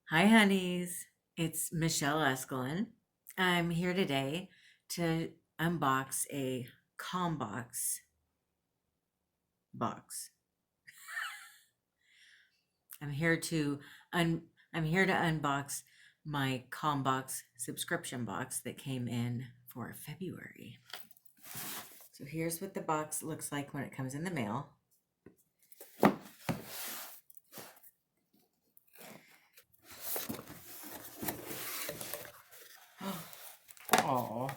Hi, honeys. It's Michele Eskelin. I'm here today to unbox a Calmbox box. I'm here to I'm here to unbox my Calmbox subscription box that came in for February. So here's what the box looks like when it comes in the mail. Oh,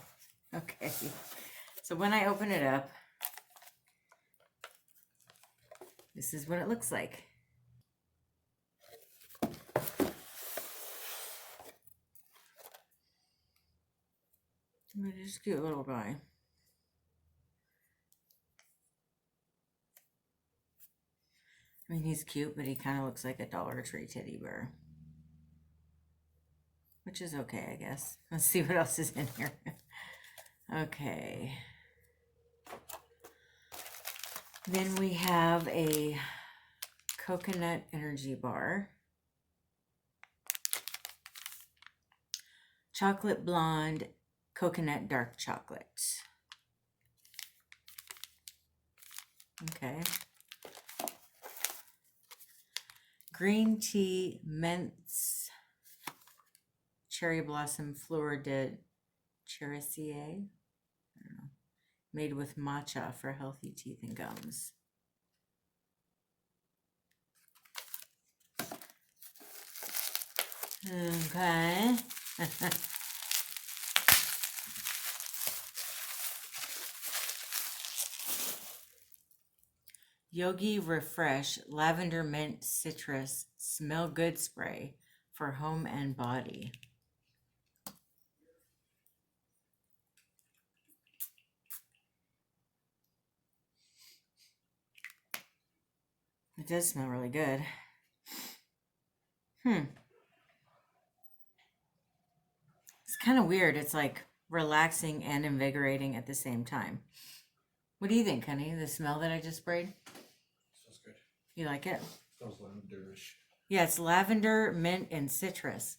okay. So when I open it up, this is what it looks like. Just a cute little guy. I mean, he's cute, but he kind of looks like a Dollar Tree teddy bear. Which is okay, I guess. Let's see what else is in here. Okay. Then we have a coconut energy bar. Chocolate blonde coconut dark chocolate. Okay. Green tea mints cherry blossom fleur de cerisier. I don't know. Made with matcha for healthy teeth and gums. Okay. Yogi Refresh Lavender Mint Citrus Smell Good Spray for home and body. It does smell really good. It's kind of weird. It's like relaxing and invigorating at the same time. What do you think, honey? The smell that I just sprayed? Smells good. You like it? Smells lavenderish. Yeah, it's lavender, mint, and citrus.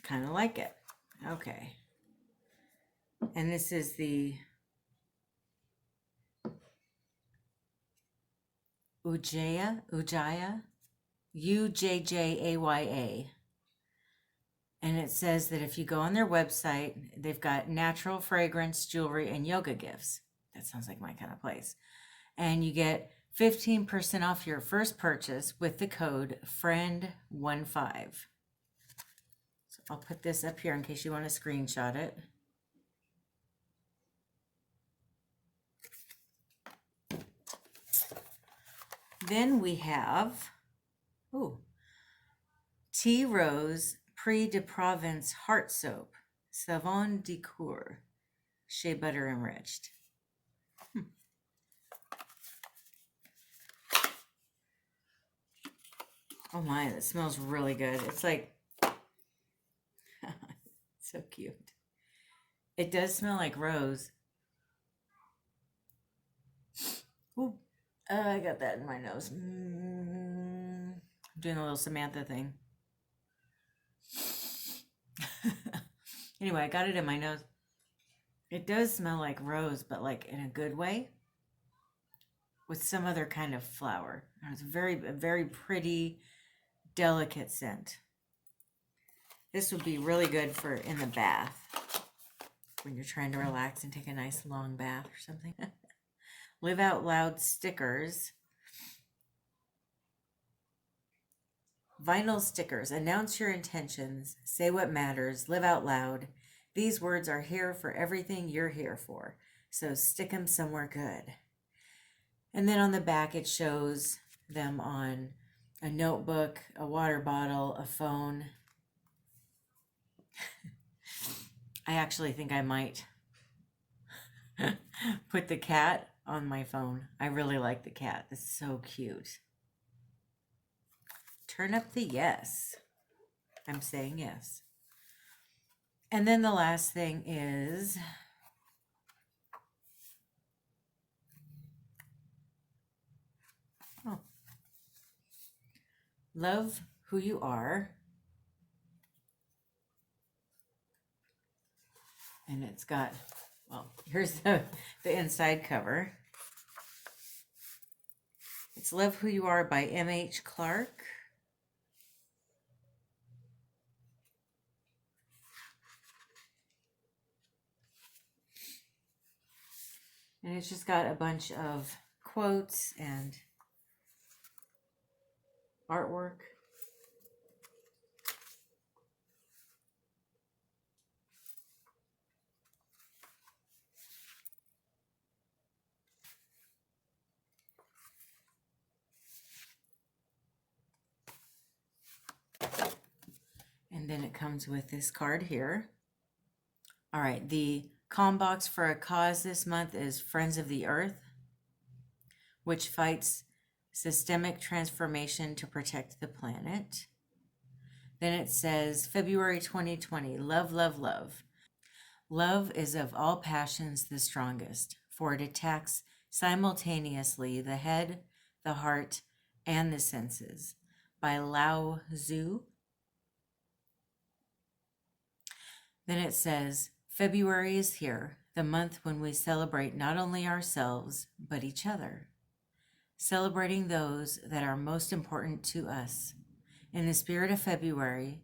Kind of like it. Okay. And this is the Ujjaya, Ujjaya. And it says that if you go on their website, they've got natural fragrance, jewelry, and yoga gifts. That sounds like my kind of place. And you get 15% off your first purchase with the code FRIEND15. So I'll put this up here in case you want to screenshot it. Then we have, Tea Rose Prix de Provence Heart Soap, Savon de Cour, shea butter enriched. Oh my, that smells really good. It's like, so cute. It does smell like rose. Ooh, I got that in my nose. I'm doing a little Samantha thing. Anyway, I got it in my nose. It does smell like rose, but like in a good way, with some other kind of flower. It's a very pretty, delicate scent. This would be really good for in the bath when you're trying to relax and take a nice long bath or something. Live Out Loud stickers. Vinyl stickers. Announce your intentions. Say what matters. Live out loud. These words are here for everything you're here for. So stick them somewhere good. And then on the back, it shows them on a notebook, a water bottle, a phone. I actually think I might put the cat on my phone. I really like the cat. It's so cute. Turn up the yes. I'm saying yes. And then the last thing is Love who you are. And it's got, well, here's the inside cover. It's Love Who You Are by M.H. Clark. And it's just got a bunch of quotes and artwork. And then it comes with this card here. All right, the Calmbox for a cause this month is Friends of the Earth, which fights systemic transformation to protect the planet. Then it says February 2020, love, love, love. Love is of all passions the strongest, for it attacks simultaneously the head, the heart, and the senses. By Lao Tzu. Then it says, February is here, the month when we celebrate not only ourselves, but each other. Celebrating those that are most important to us. In the spirit of February,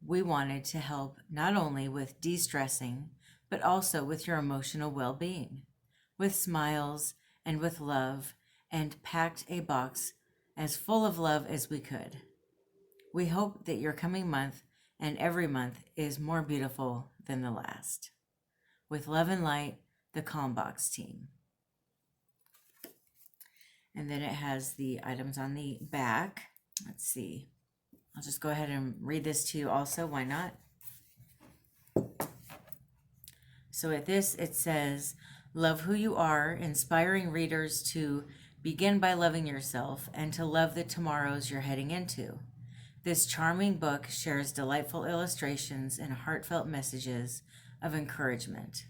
we wanted to help not only with de-stressing, but also with your emotional well-being, with smiles and with love, and packed a box as full of love as we could. We hope that your coming month and every month is more beautiful than the last. With love and light, the Calmbox team. And then it has the items on the back. Let's see. I'll just go ahead and read this to you also. Why not? So at this, it says, love who you are, inspiring readers to begin by loving yourself and to love the tomorrows you're heading into. This charming book shares delightful illustrations and heartfelt messages of encouragement.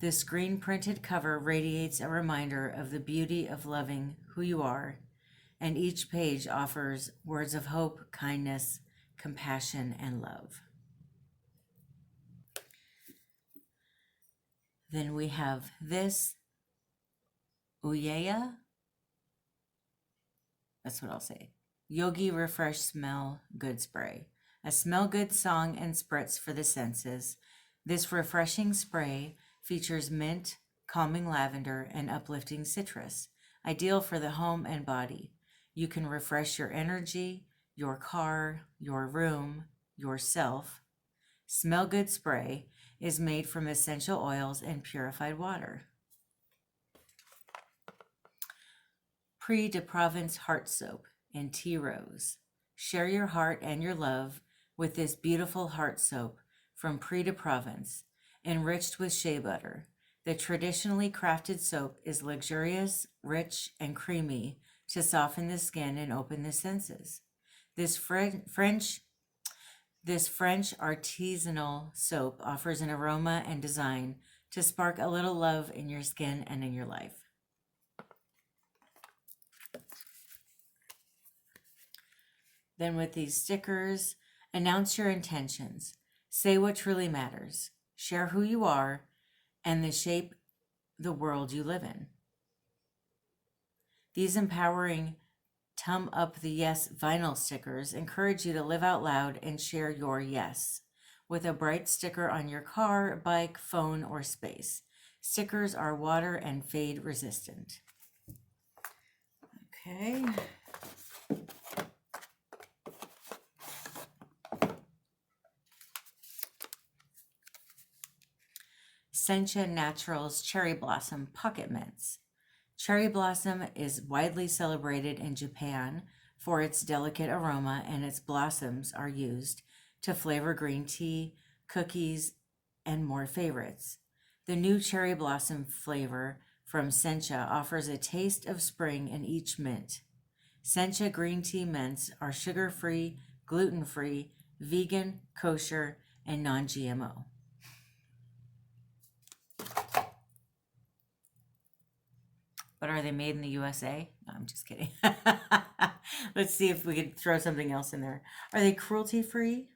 The screen-printed cover radiates a reminder of the beauty of loving who you are, and each page offers words of hope, kindness, compassion, and love. Then we have this Uyeya. That's what I'll say. Yogi Refresh Smell Good Spray. A smell good song and spritz for the senses. This refreshing spray features mint, calming lavender, and uplifting citrus. Ideal for the home and body. You can refresh your energy, your car, your room, yourself. Smell Good Spray is made from essential oils and purified water. Prix de Provence Heart Soap in Tea Rose. Share your heart and your love with this beautiful heart soap from Prix de Provence, enriched with shea butter. The traditionally crafted soap is luxurious, rich, and creamy to soften the skin and open the senses. This French artisanal soap offers an aroma and design to spark a little love in your skin and in your life. Then with these stickers, announce your intentions. Say what truly matters. Share who you are and shape the world you live in. These empowering Tum Up the Yes vinyl stickers encourage you to live out loud and share your yes with a bright sticker on your car, bike, phone, or space. Stickers are water and fade resistant. Okay. Sencha Naturals Cherry Blossom Pocket Mints. Cherry blossom is widely celebrated in Japan for its delicate aroma, and its blossoms are used to flavor green tea, cookies, and more favorites. The new cherry blossom flavor from Sencha offers a taste of spring in each mint. Sencha green tea mints are sugar-free, gluten-free, vegan, kosher, and non-GMO. But are they made in the USA? No, I'm just kidding. Let's see if we could throw something else in there. Are they cruelty free?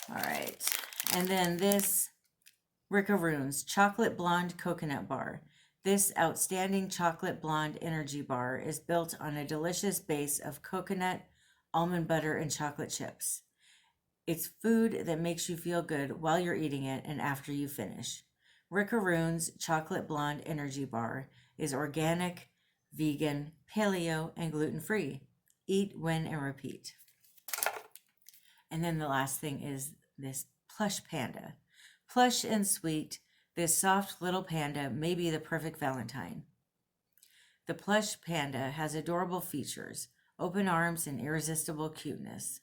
All right. And then this Rickaroons Chocolate Blonde Coconut Bar. This outstanding chocolate blonde energy bar is built on a delicious base of coconut, almond butter, and chocolate chips. It's food that makes you feel good while you're eating it and after you finish. Rickaroons Chocolate Blonde Energy Bar is organic, vegan, paleo, and gluten-free. Eat, win, and repeat. And then the last thing is this plush panda. Plush and sweet, this soft little panda may be the perfect Valentine. The plush panda has adorable features, open arms, and irresistible cuteness,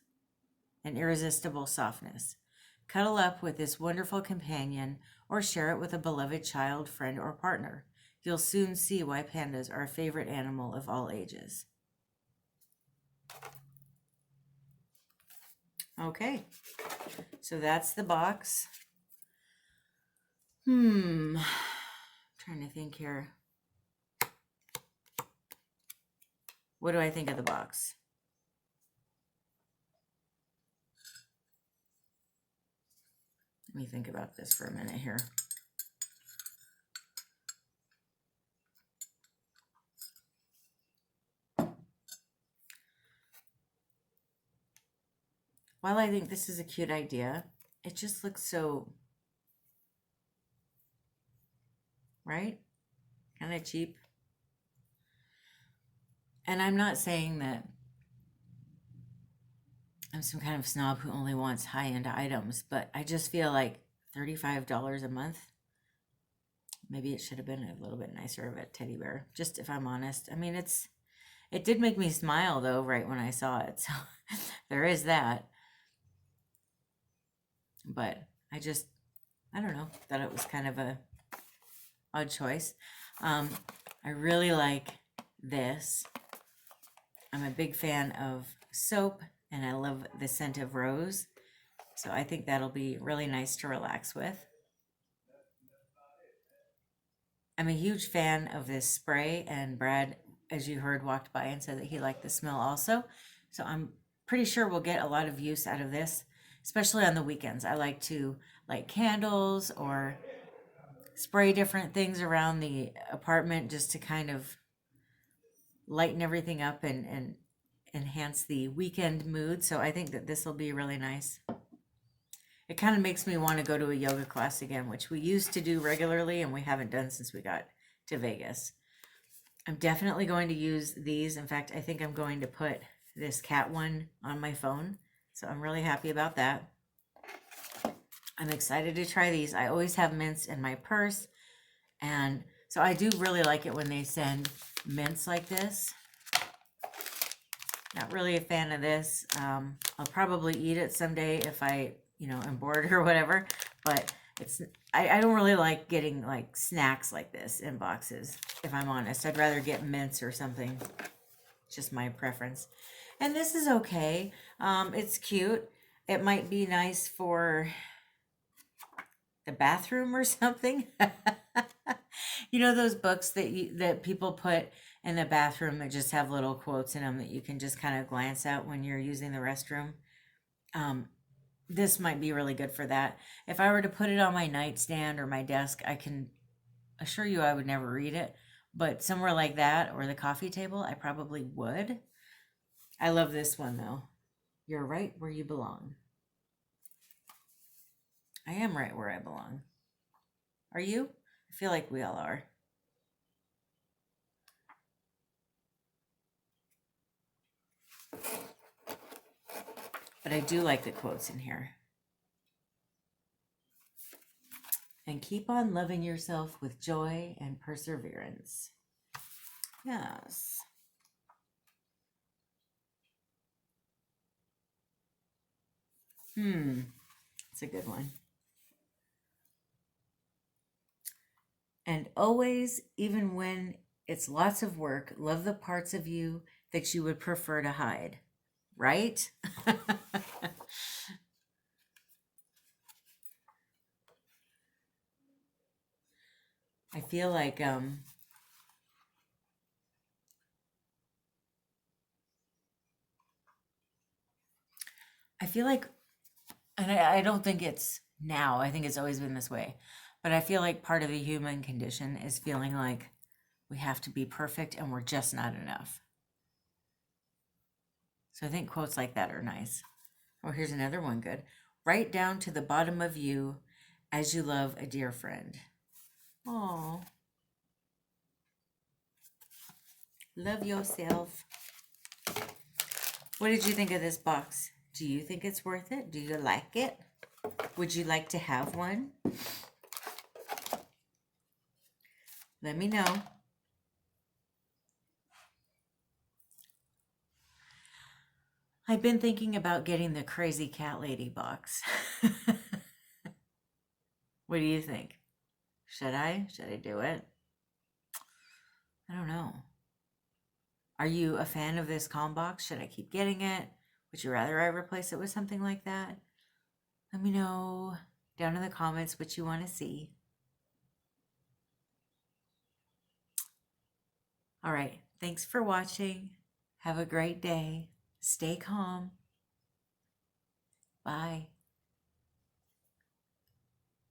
and irresistible softness. Cuddle up with this wonderful companion or share it with a beloved child, friend, or partner. You'll soon see why pandas are a favorite animal of all ages. Okay, so that's the box. Trying to think here. What do I think of the box? Let me think about this for a minute here. While I think this is a cute idea, it just looks so, right? Kind of cheap. And I'm not saying that I'm some kind of snob who only wants high-end items, but I just feel like $35 a month. Maybe it should have been a little bit nicer of a teddy bear, just if I'm honest. I mean, it did make me smile though, right when I saw it. So there is that. But I don't know, thought it was kind of a odd choice. I really like this. I'm a big fan of soap and I love the scent of rose. So I think that'll be really nice to relax with. I'm a huge fan of this spray, and Brad, as you heard, walked by and said that he liked the smell also. So I'm pretty sure we'll get a lot of use out of this, especially on the weekends. I like to light candles or spray different things around the apartment just to kind of lighten everything up and enhance the weekend mood. So I think that this will be really nice. It kind of makes me want to go to a yoga class again, which we used to do regularly and we haven't done since we got to Vegas. I'm definitely going to use these. In fact, I think I'm going to put this cat one on my phone. So I'm really happy about that. I'm excited to try these. I always have mints in my purse. And so I do really like it when they send mints like this. Not really a fan of this. I'll probably eat it someday if I, am bored or whatever. But I don't really like getting like snacks like this in boxes, if I'm honest. I'd rather get mints or something. Just my preference. And this is okay. It's cute. It might be nice for the bathroom or something. Those books that people put in the bathroom that just have little quotes in them that you can just kind of glance at when you're using the restroom. This might be really good for that. If I were to put it on my nightstand or my desk, I can assure you I would never read it. But somewhere like that or the coffee table, I probably would. I love this one though. You're right where you belong. I am right where I belong. Are you? I feel like we all are. But I do like the quotes in here. And keep on loving yourself with joy and perseverance. Yes. It's a good one. And always, even when it's lots of work, love the parts of you that you would prefer to hide. Right? I feel like feel like, and I don't think it's now, I think it's always been this way, but I feel like part of the human condition is feeling like we have to be perfect and we're just not enough. So I think quotes like that are nice. Oh, here's another one good. Right down to the bottom of you as you love a dear friend. Oh, love yourself. What did you think of this box? Do you think it's worth it? Do you like it? Would you like to have one? Let me know. I've been thinking about getting the Crazy Cat Lady box. What do you think? Should I? Should I do it? I don't know. Are you a fan of this Calmbox? Should I keep getting it? Would you rather I replace it with something like that? Let me know down in the comments what you want to see. All right. Thanks for watching. Have a great day. Stay calm. Bye.